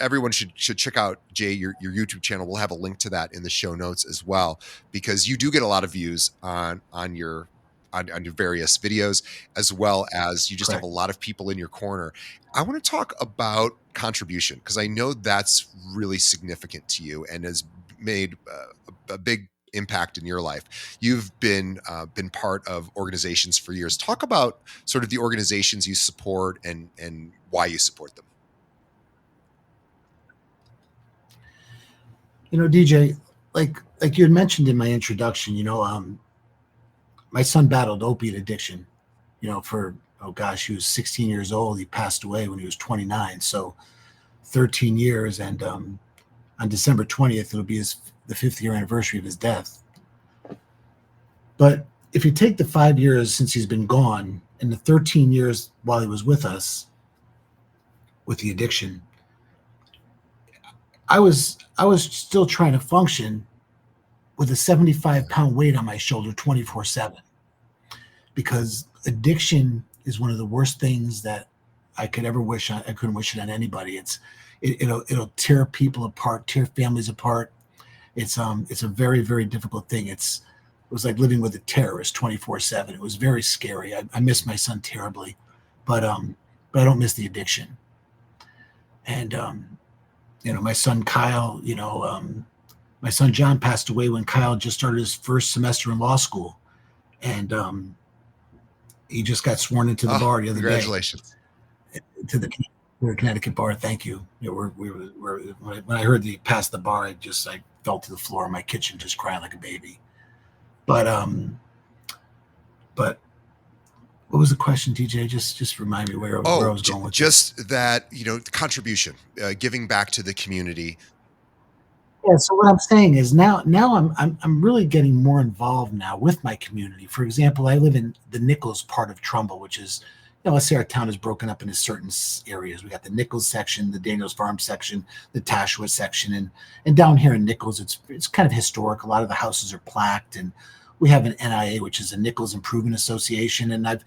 everyone should check out, Jay, your YouTube channel. We'll have a link to that in the show notes as well, because you do get a lot of views on your various videos, as well as you just have a lot of people in your corner. I want to talk about contribution, because I know that's really significant to you and has made a big impact in your life. You've been part of organizations for years. Talk about sort of the organizations you support and why you support them. DJ, like you had mentioned in my introduction, my son battled opiate addiction, for, he was 16 years old. He passed away when he was 29. So 13 years. And on December 20th, it'll be the 5th year anniversary of his death. But if you take the 5 years since he's been gone and the 13 years while he was with us with the addiction, I was still trying to function with a 75-pound weight on my shoulder 24/7, because addiction is one of the worst things that I could ever wish on. I couldn't wish it on anybody. It'll tear people apart, tear families apart. It's a very, very difficult thing. It was like living with a terrorist 24/7. It was very scary. I miss my son terribly, but I don't miss the addiction. And my son Kyle, my son John passed away when Kyle just started his first semester in law school, and he just got sworn into the bar the other congratulations. Day. To the Connecticut bar. Thank you. When I heard that he passed the bar, I fell to the floor in my kitchen just crying like a baby. But what was the question, DJ? Just remind me where I was going with just this. That, contribution, giving back to the community. Yeah. So what I'm saying is now I'm really getting more involved now with my community. For example, I live in the Nichols part of Trumbull, which is, let's say our town is broken up into certain areas. We got the Nichols section, the Daniels Farm section, the Tashua section, and down here in Nichols, it's kind of historic. A lot of the houses are plaqued, and we have an NIA, which is a Nichols Improvement Association. And I've,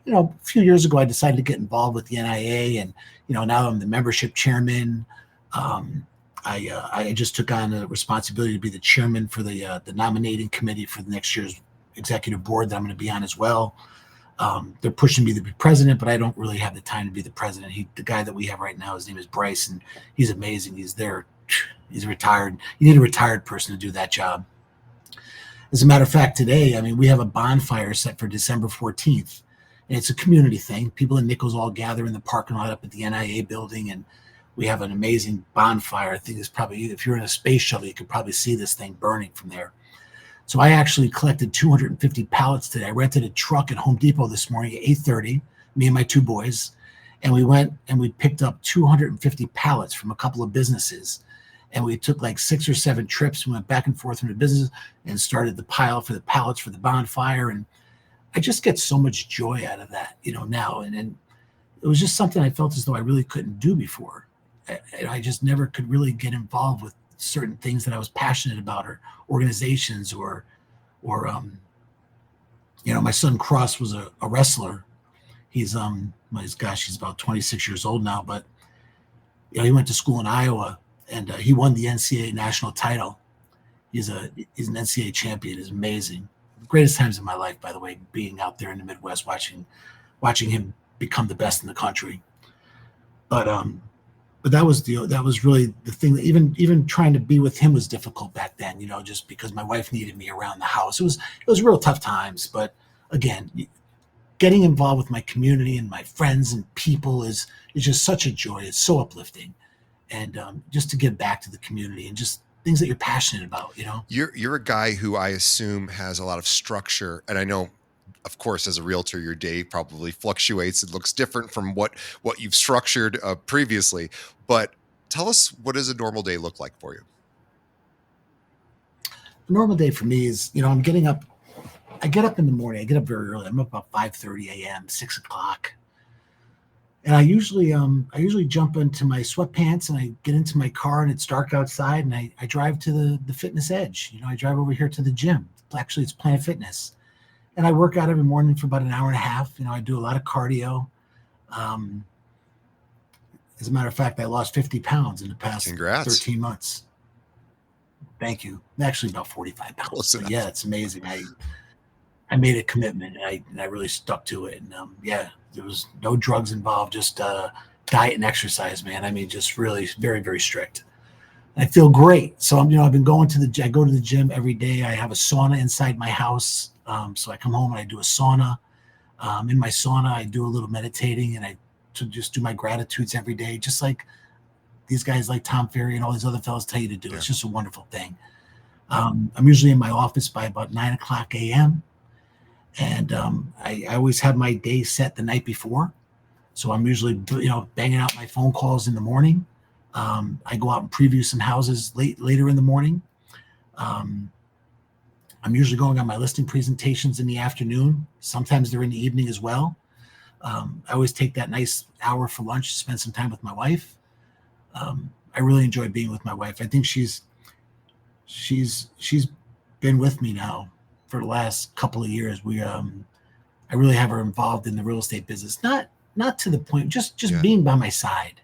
a few years ago, I decided to get involved with the NIA, and now I'm the membership chairman. I just took on the responsibility to be the chairman for the nominating committee for the next year's executive board that I'm going to be on as well. They're pushing me to be president, but I don't really have the time to be the president. The guy that we have right now, his name is Bryce, and he's amazing. He's retired. You need a retired person to do that job. As a matter of fact, today, I mean, we have a bonfire set for December 14th, and it's a community thing. People in Nichols all gather in the parking lot up at the NIA building, and we have an amazing bonfire. I think it's probably, if you're in a space shuttle, you could probably see this thing burning from there. So I actually collected 250 pallets today. I rented a truck at Home Depot this morning at 8:30, me and my two boys, and we went and we picked up 250 pallets from a couple of businesses. And we took like 6 or 7 trips. We went back and forth from the business and started the pile for the pallets for the bonfire. And I just get so much joy out of that, now. And it was just something I felt as though I really couldn't do before. I just never could really get involved with certain things that I was passionate about, or organizations, or my son Cross was a wrestler. He's he's about 26 years old now, but he went to school in Iowa, and he won the NCAA national title. He's an NCAA champion. It's amazing. The greatest times of my life, by the way, being out there in the Midwest, watching him become the best in the country. But that was really the thing that even trying to be with him was difficult back then, just because my wife needed me around the house. It was real tough times. But again, getting involved with my community and my friends and people is just such a joy. It's so uplifting. And just to give back to the community and just things that you're passionate about, You're a guy who I assume has a lot of structure, and I know, of course, as a realtor, your day probably fluctuates. It looks different from what you've structured previously. But tell us, what does a normal day look like for you? A normal day for me is, I'm getting up. I get up in the morning. I get up very early. I'm up about 5:30 a.m., 6 o'clock. And I usually jump into my sweatpants and I get into my car, and it's dark outside, and I drive to the Fitness Edge. I drive over here to the gym. Actually, it's Planet Fitness. And I work out every morning for about an hour and a half. I do a lot of cardio. As a matter of fact, I lost 50 pounds in the past 13 months. Thank you. Actually, about 45 pounds. So, yeah, it's amazing. I made a commitment, and I really stuck to it. And there was no drugs involved, just diet and exercise, man. I mean, just really very, very strict. And I feel great. So I've been going I go to the gym every day. I have a sauna inside my house. So I come home and I do a sauna. In my sauna, I do a little meditating, and I just do my gratitudes every day, just like these guys like Tom Ferry and all these other fellas tell you to do. Yeah. It's just a wonderful thing. I'm usually in my office by about 9 o'clock a.m. And I always have my day set the night before. So I'm usually, banging out my phone calls in the morning. I go out and preview some houses later in the morning. I'm usually going on my listing presentations in the afternoon. Sometimes they're in the evening as well. I always take that nice hour for lunch to spend some time with my wife. I really enjoy being with my wife. I think she's been with me now for the last couple of years. I really have her involved in the real estate business, not to the point, just being by my side.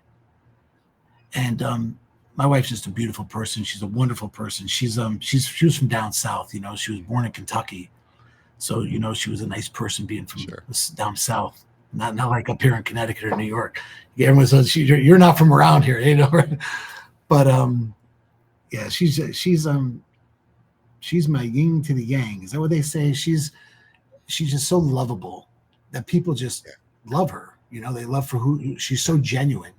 And my wife's just a beautiful person. She's a wonderful person. She was from down south. She was born in Kentucky, so she was a nice person being from down south, not like up here in Connecticut or New York. Everyone says you're not from around here, but yeah, she's my yin to the yang. Is that what they say? She's just so lovable that people just love her. They love for who she's so genuine.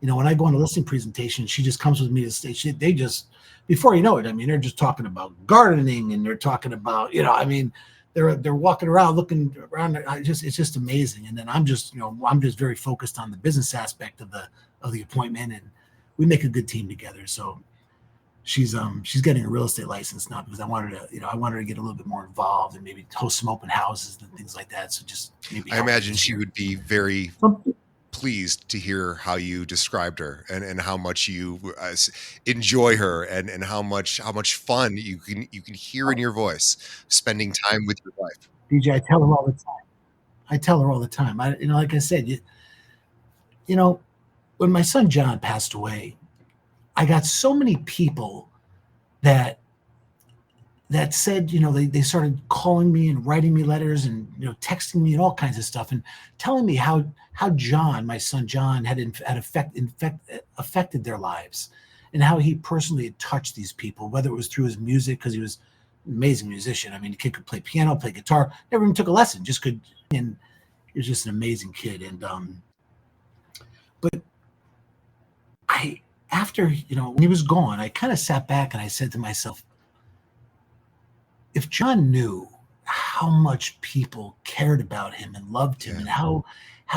When I go on a listing presentation, she just comes with me to stage. They just, before you know it, I mean, they're just talking about gardening, and they're talking about, they're walking around, looking around. It's just amazing. And then I'm just very focused on the business aspect of the appointment, and we make a good team together. So she's getting a real estate license now because I wanted her to get a little bit more involved and maybe host some open houses and things like that. So just maybe I imagine she would be very pleased to hear how you described her and how much you enjoy her and how much fun you can hear in your voice spending time with your wife. DJ, I tell her all the time. Like I said, when my son John passed away, I got so many people that said, they started calling me and writing me letters and, texting me and all kinds of stuff and telling me how John, my son John, affected their lives, and how he personally had touched these people, whether it was through his music, because he was an amazing musician. I mean, the kid could play piano, play guitar, never even took a lesson, just could, and he was just an amazing kid. And but after, when he was gone, I kind of sat back and I said to myself, if John knew how much people cared about him and loved him, and how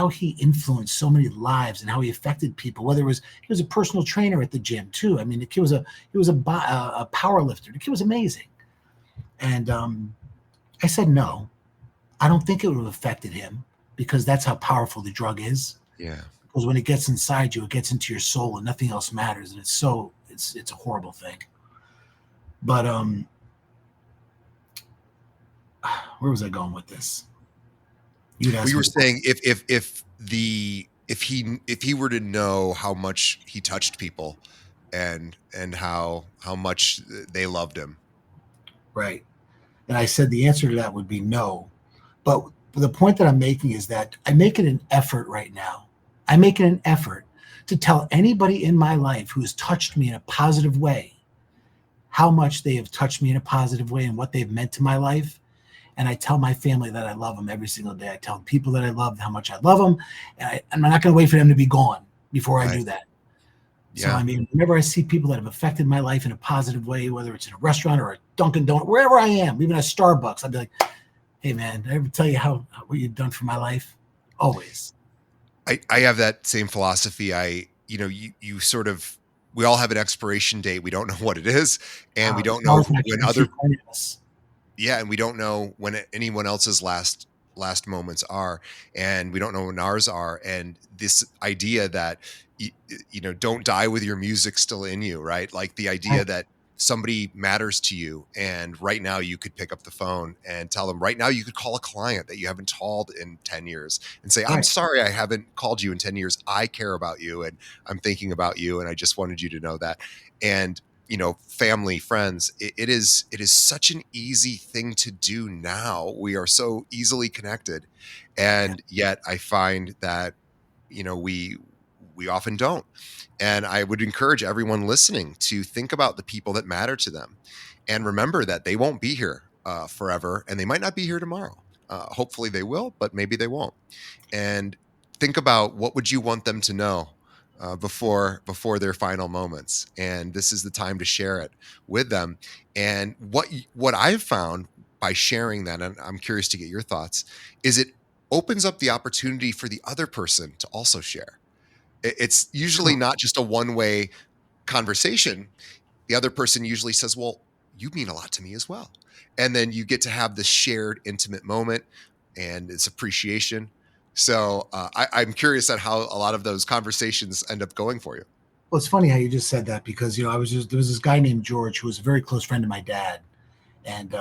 he influenced so many lives and how he affected people, whether it was, he was a personal trainer at the gym too. I mean, the kid was a power lifter. The kid was amazing. And I said, no, I don't think it would have affected him, because that's how powerful the drug is. Yeah. Because when it gets inside you, it gets into your soul and nothing else matters. And it's a horrible thing. But where was I going with this? You were saying if he were to know how much he touched people, and how much they loved him. Right. And I said the answer to that would be no. But the point that I'm making is that I'm making an effort right now. I'm making an effort to tell anybody in my life who has touched me in a positive way how much they have touched me in a positive way and what they've meant to my life. And I tell my family that I love them every single day. I tell people that I love how much I love them. And I'm not going to wait for them to be gone before I do that. Yeah. So, I mean, whenever I see people that have affected my life in a positive way, whether it's in a restaurant or a Dunkin' Donut, wherever I am, even at Starbucks, I'd be like, hey, man, did I ever tell you what you've done for my life? Always. I have that same philosophy. You sort of, we all have an expiration date. We don't know what it is. And we don't know when and we don't know when anyone else's last moments are, and we don't know when ours are. And this idea that, don't die with your music still in you, right? Like the idea that somebody matters to you, and right now you could pick up the phone and tell them, right now you could call a client that you haven't called in 10 years and say, I'm sorry, I haven't called you in 10 years. I care about you and I'm thinking about you. And I just wanted you to know that. And, family, friends, it is such an easy thing to do now. We are so easily connected. And yet I find that, we often don't. And I would encourage everyone listening to think about the people that matter to them, and remember that they won't be here forever, and they might not be here tomorrow. Hopefully they will, but maybe they won't. And think about, what would you want them to know before their final moments? And this is the time to share it with them. And what I've found by sharing that, and I'm curious to get your thoughts, is it opens up the opportunity for the other person to also share. It's usually not just a one-way conversation. The other person usually says, well, you mean a lot to me as well. And then you get to have this shared intimate moment, and it's appreciation. So I'm curious at how a lot of those conversations end up going for you. Well, it's funny how you just said that, because, there was this guy named George who was a very close friend of my dad. And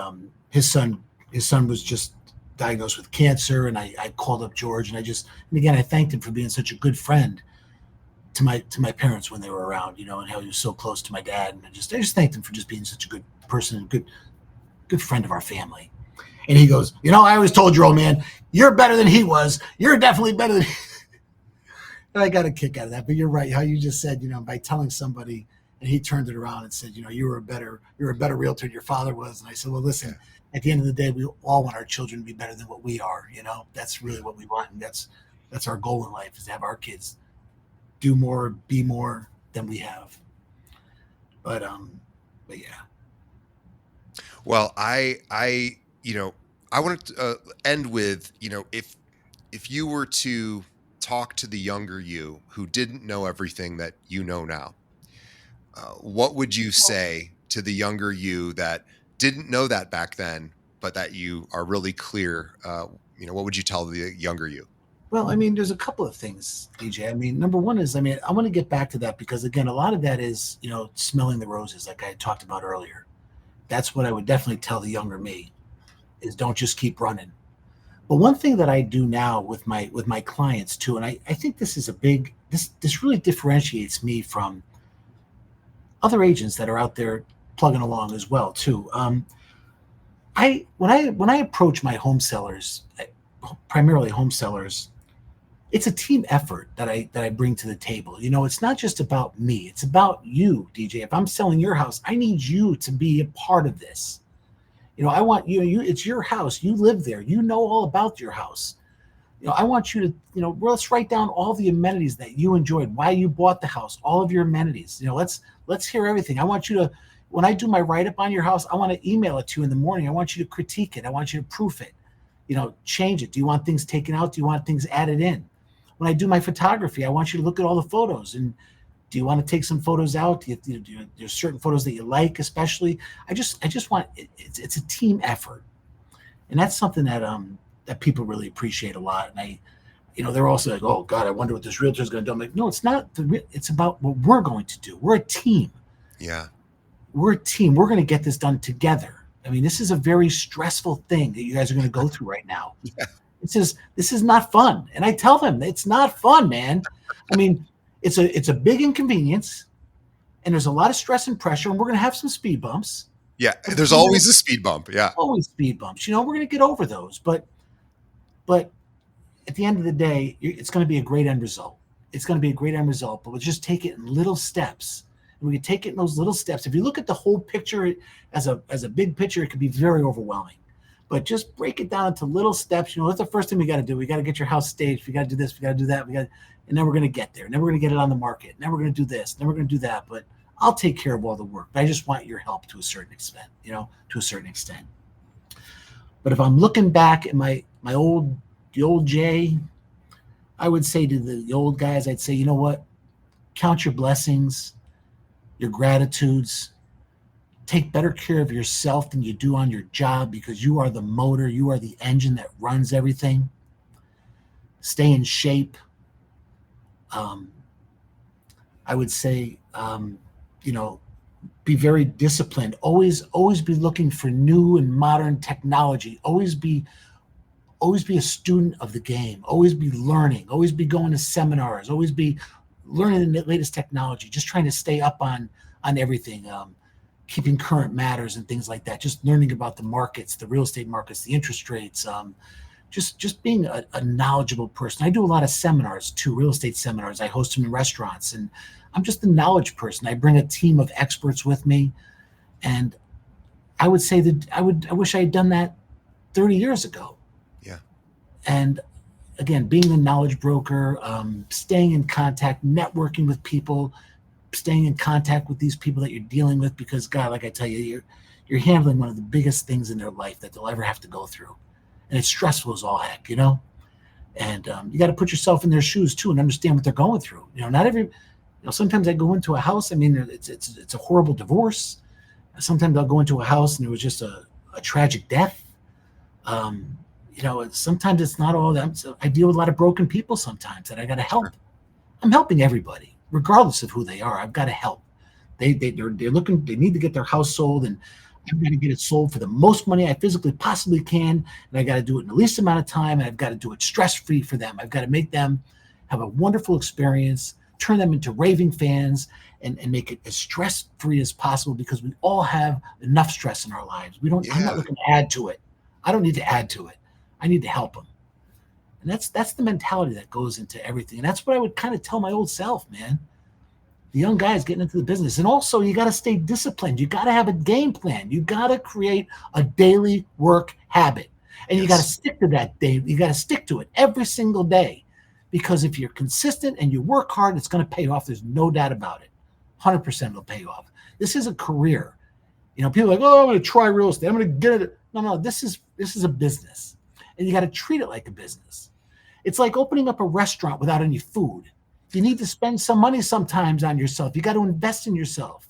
his son was just diagnosed with cancer. And I called up George, and again, I thanked him for being such a good friend to my parents when they were around, and how he was so close to my dad. And I just thanked him for just being such a good person, good friend of our family. And he goes, I always told your old man, you're better than he was. You're definitely better than he. And I got a kick out of that. But you're right, how you just said, by telling somebody, and he turned it around and said, you're a better realtor than your father was. And I said, well, listen, at the end of the day, we all want our children to be better than what we are. That's really what we want. And that's our goal in life, is to have our kids do more, be more than we have. But yeah. Well, I want to end with, if you were to talk to the younger you who didn't know everything that you know now, what would you say to the younger you that didn't know that back then, but that you are really clear? What would you tell the younger you? Well, there's a couple of things, DJ. Number one is, I want to get back to that, because again, a lot of that is, smelling the roses, like I talked about earlier. That's what I would definitely tell the younger me, is don't just keep running. But one thing that I do now with my clients too, and I think this is this really differentiates me from other agents that are out there plugging along as well too. When I approach my home sellers, primarily home sellers, it's a team effort that I bring to the table. It's not just about me. It's about you, DJ. If I'm selling your house, I need you to be a part of this. I want you, it's your house. You live there. You know all about your house. I want you to, let's write down all the amenities that you enjoyed, why you bought the house, all of your amenities. Let's hear everything. I want you to, when I do my write-up on your house, I want to email it to you in the morning. I want you to critique it. I want you to proof it, change it. Do you want things taken out? Do you want things added in? When I do my photography, I want you to look at all the photos, and do you want to take some photos out? There's certain photos that you like, especially. I just want it's a team effort, and that's something that people really appreciate a lot. And they're also like, oh God, I wonder what this realtor is going to do. I'm like, no, it's not. It's about what we're going to do. We're a team. Yeah. We're a team. We're going to get this done together. I mean, this is a very stressful thing that you guys are going to go through right now. Yeah. This is not fun. And I tell them it's not fun, man. I mean, it's a big inconvenience, and there's a lot of stress and pressure, and we're going to have some speed bumps. Yeah. There's always a speed bump. Yeah. Always speed bumps. We're going to get over those, but at the end of the day, it's going to be a great end result. It's going to be a great end result, but we'll just take it in little steps. And we can take it in those little steps. If you look at the whole picture as a big picture, it could be very overwhelming. But just break it down into little steps. That's the first thing we got to do. We got to get your house staged. We got to do this. We got to do that. And then we're going to get there. And then we're going to get it on the market. And then we're going to do this. And then we're going to do that. But I'll take care of all the work. But I just want your help to a certain extent. But if I'm looking back at the old Jay, I would say to the old guys, I'd say, you know what? Count your blessings, your gratitudes. Take better care of yourself than you do on your job, because you are the motor, you are the engine that runs everything. Stay in shape. I would say, be very disciplined. Always be looking for new and modern technology. Always be a student of the game. Always be learning. Always be going to seminars. Always be learning the latest technology. Just trying to stay up on everything. Keeping current matters and things like that. Just learning about the markets, the real estate markets, the interest rates. Just being a knowledgeable person. I do a lot of seminars too, real estate seminars. I host them in restaurants, and I'm just a knowledge person. I bring a team of experts with me, and I would say that I wish I had done that 30 years ago. Yeah. And again, being the knowledge broker, staying in contact, networking with people, staying in contact with these people that you're dealing with, because God, like I tell you, you're handling one of the biggest things in their life that they'll ever have to go through. And it's stressful as all heck, and you got to put yourself in their shoes too and understand what they're going through. Sometimes I go into a house. I mean, it's a horrible divorce. Sometimes I'll go into a house and it was just a tragic death. Sometimes it's not all that. So I deal with a lot of broken people sometimes that I got to help. I'm helping everybody, regardless of who they are. I've got to help. They're looking. They need to get their house sold, and I've got to get it sold for the most money I physically possibly can, and I got to do it in the least amount of time, and I've got to do it stress-free for them. I've got to make them have a wonderful experience, turn them into raving fans, and make it as stress-free as possible, because we all have enough stress in our lives. I'm not looking to add to it. I don't need to add to it. I need to help them. And that's the mentality that goes into everything. And that's what I would kind of tell my old self, man. The young guys getting into the business. And also, you got to stay disciplined. You got to have a game plan. You got to create a daily work habit. And you got to stick to that day. You got to stick to it every single day. Because if you're consistent and you work hard, it's going to pay off. There's no doubt about it. 100% it'll pay off. This is a career. People are like, oh, I'm going to try real estate. I'm going to get it. No, this is a business. And you got to treat it like a business. It's like opening up a restaurant without any food. You need to spend some money sometimes on yourself. You got to invest in yourself.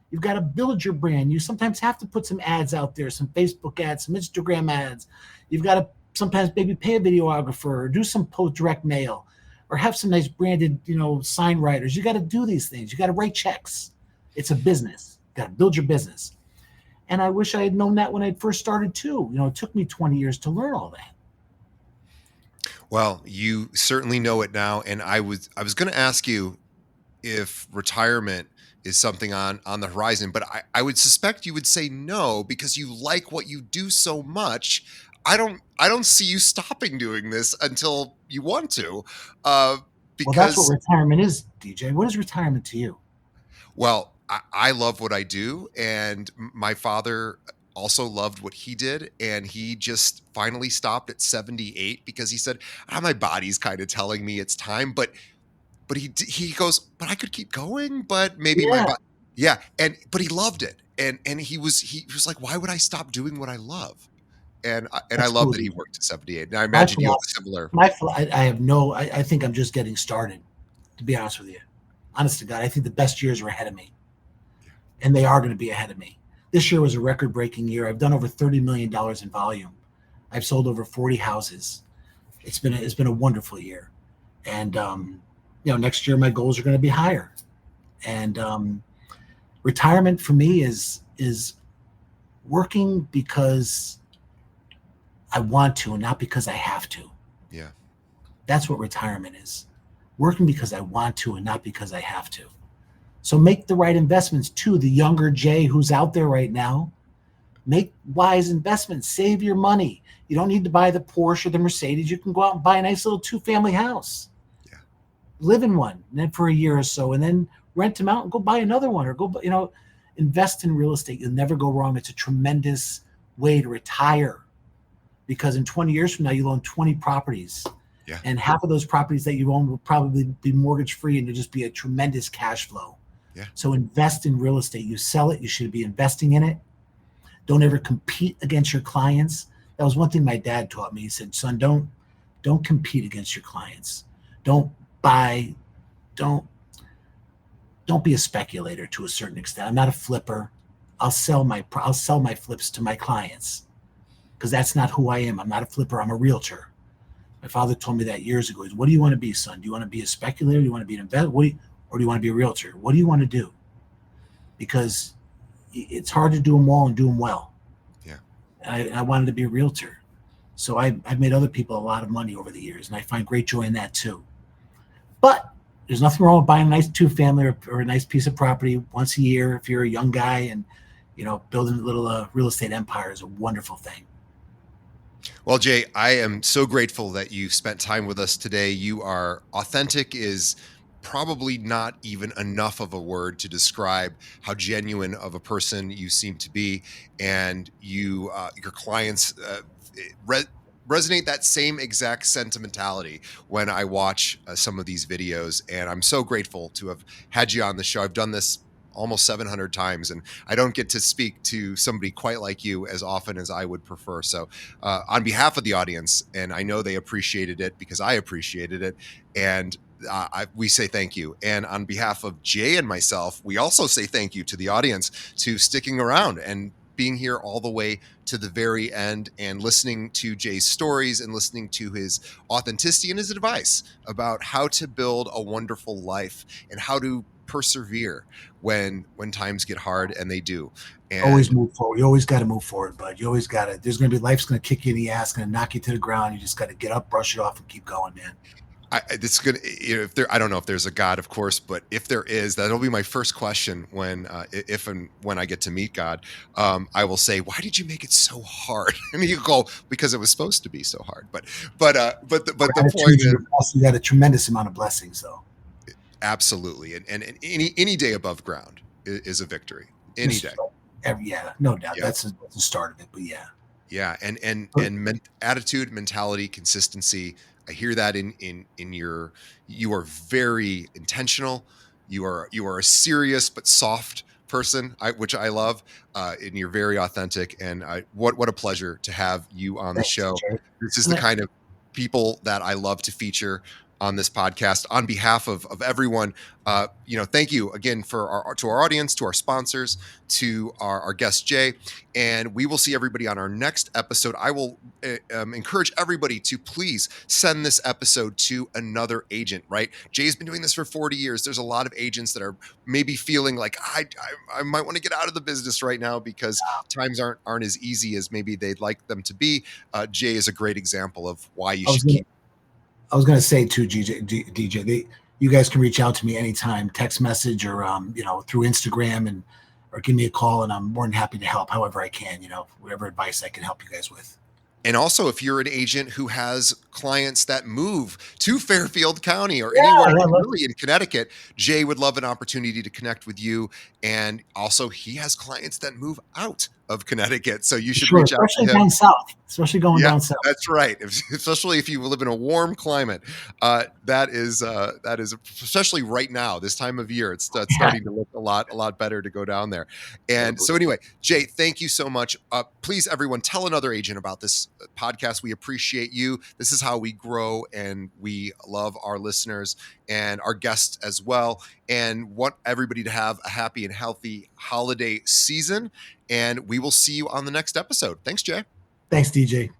You've got to build your brand. You sometimes have to put some ads out there, some Facebook ads, some Instagram ads. You've got to sometimes maybe pay a videographer or do some post direct mail or have some nice branded, sign writers. You got to do these things. You got to write checks. It's a business. You got to build your business. And I wish I had known that when I first started too. It took me 20 years to learn all that. Well, you certainly know it now. And I was going to ask you if retirement is something on the horizon, but I would suspect you would say no because you like what you do so much. I don't see you stopping doing this until you want to, Well, that's what because retirement is, DJ. What is retirement to you? well, I love what I do, and my father also loved what he did, and he just finally stopped at 78 because he said, my body's kind of telling me it's time, but he goes, but I could keep going, but maybe my Yeah, body, yeah, but he loved it, and he was like, why would I stop doing what I love? And I that's love cool, that he DJ. worked to 78. And I My imagine you have a philosophy, similar. I have no. I think I'm just getting started. To be honest with you, honest to God, I think the best years are ahead of me, and they are going to be ahead of me. This year was a record-breaking year. I've done over $30 million in volume. I've sold over 40 houses. It's been a wonderful year, and next year my goals are going to be higher. And retirement for me is working because I want to, and not because I have to. Yeah. That's what retirement is. Working because I want to, and not because I have to. So make the right investments too. The younger Jay who's out there right now, make wise investments. Save your money. You don't need to buy the Porsche or the Mercedes. You can go out and buy a nice little 2-family house. Yeah. Live in one, and then for a year or so, and then rent them out and go buy another one, or invest in real estate. You'll never go wrong. It's a tremendous way to retire, because in 20 years from now, you'll own 20 properties. Yeah. And half of those properties that you own will probably be mortgage free, and it'll just be a tremendous cash flow. Yeah. So invest in real estate. You sell it, you should be investing in it. Don't ever compete against your clients. That was one thing my dad taught me. He said, son, don't compete against your clients. Don't buy, don't be a speculator to a certain extent. I'm not a flipper. I'll sell my flips to my clients, because that's not who I am. I'm not a flipper. I'm a realtor. My father told me that years ago. He said, what do you want to be, son? Do you want to be a speculator? Do you want to be an investor? Or do you want to be a realtor? What do you want to do? Because it's hard to do them all and do them well. Yeah. I wanted to be a realtor. So I've made other people a lot of money over the years, and I find great joy in that too. But there's nothing wrong with buying a nice 2-family or a nice piece of property once a year if you're a young guy, and building a little real estate empire is a wonderful thing. Well, Jay, I am so grateful that you spent time with us today. You are authentic is probably not even enough of a word to describe how genuine of a person you seem to be, and your clients resonate that same exact sentimentality when I watch some of these videos. And I'm so grateful to have had you on the show. I've done this almost 700 times, and I don't get to speak to somebody quite like you as often as I would prefer. So on behalf of the audience, and I know they appreciated it because I appreciated it, and we say thank you. And on behalf of Jay and myself, we also say thank you to the audience to sticking around and being here all the way to the very end, and listening to Jay's stories and listening to his authenticity and his advice about how to build a wonderful life and how to persevere when times get hard, and they do. And Always move forward. You always got to move forward, bud. You always got to. There's going to be life's going to kick you in the ass, going to knock you to the ground. You just got to get up, brush it off, and keep going, man. It's gonna. If there, I don't know if there's a God, of course, but if there is, that'll be my first question when, if and when I get to meet God. I will say, "Why did you make it so hard?" And you go, "Because it was supposed to be so hard." But the point is, you got a tremendous amount of blessings, though. Absolutely, and any day above ground is a victory. Any day. No doubt. Yeah. That's the start of it. But yeah. Yeah, and attitude, mentality, consistency. I hear that in your. You are very intentional. You are a serious but soft person, which I love, and you're very authentic. And what a pleasure to have you on the show. This is the kind of people that I love to feature on this podcast. On behalf of everyone, thank you again to our audience, to our sponsors, to our guest Jay, and we will see everybody on our next episode. I will encourage everybody to please send this episode to another agent. Right, Jay's been doing this for 40 years. There's a lot of agents that are maybe feeling like I might want to get out of the business right now because times aren't as easy as maybe they'd like them to be. Jay is a great example of why you should keep. I was going to say too, DJ, you guys can reach out to me anytime, text message or through Instagram or give me a call, and I'm more than happy to help however I can. Whatever advice I can help you guys with. And also, if you're an agent who has clients that move to Fairfield County or Yeah, anywhere yeah, really in Connecticut, Jay would love an opportunity to connect with you. And also, he has clients that move out of Connecticut, so you should sure, reach out to especially him. down south, especially going Yeah, down south. that's right. Especially if you live in a warm climate, that is especially right now, this time of year, it's starting to look a lot better to go down there. And so anyway, Jay, thank you so much. Please, everyone, tell another agent about this podcast. We appreciate you. This is how we grow, and we love our listeners and our guests as well, and want everybody to have a happy and healthy holiday season. And we will see you on the next episode. Thanks, Jay. Thanks, DJ.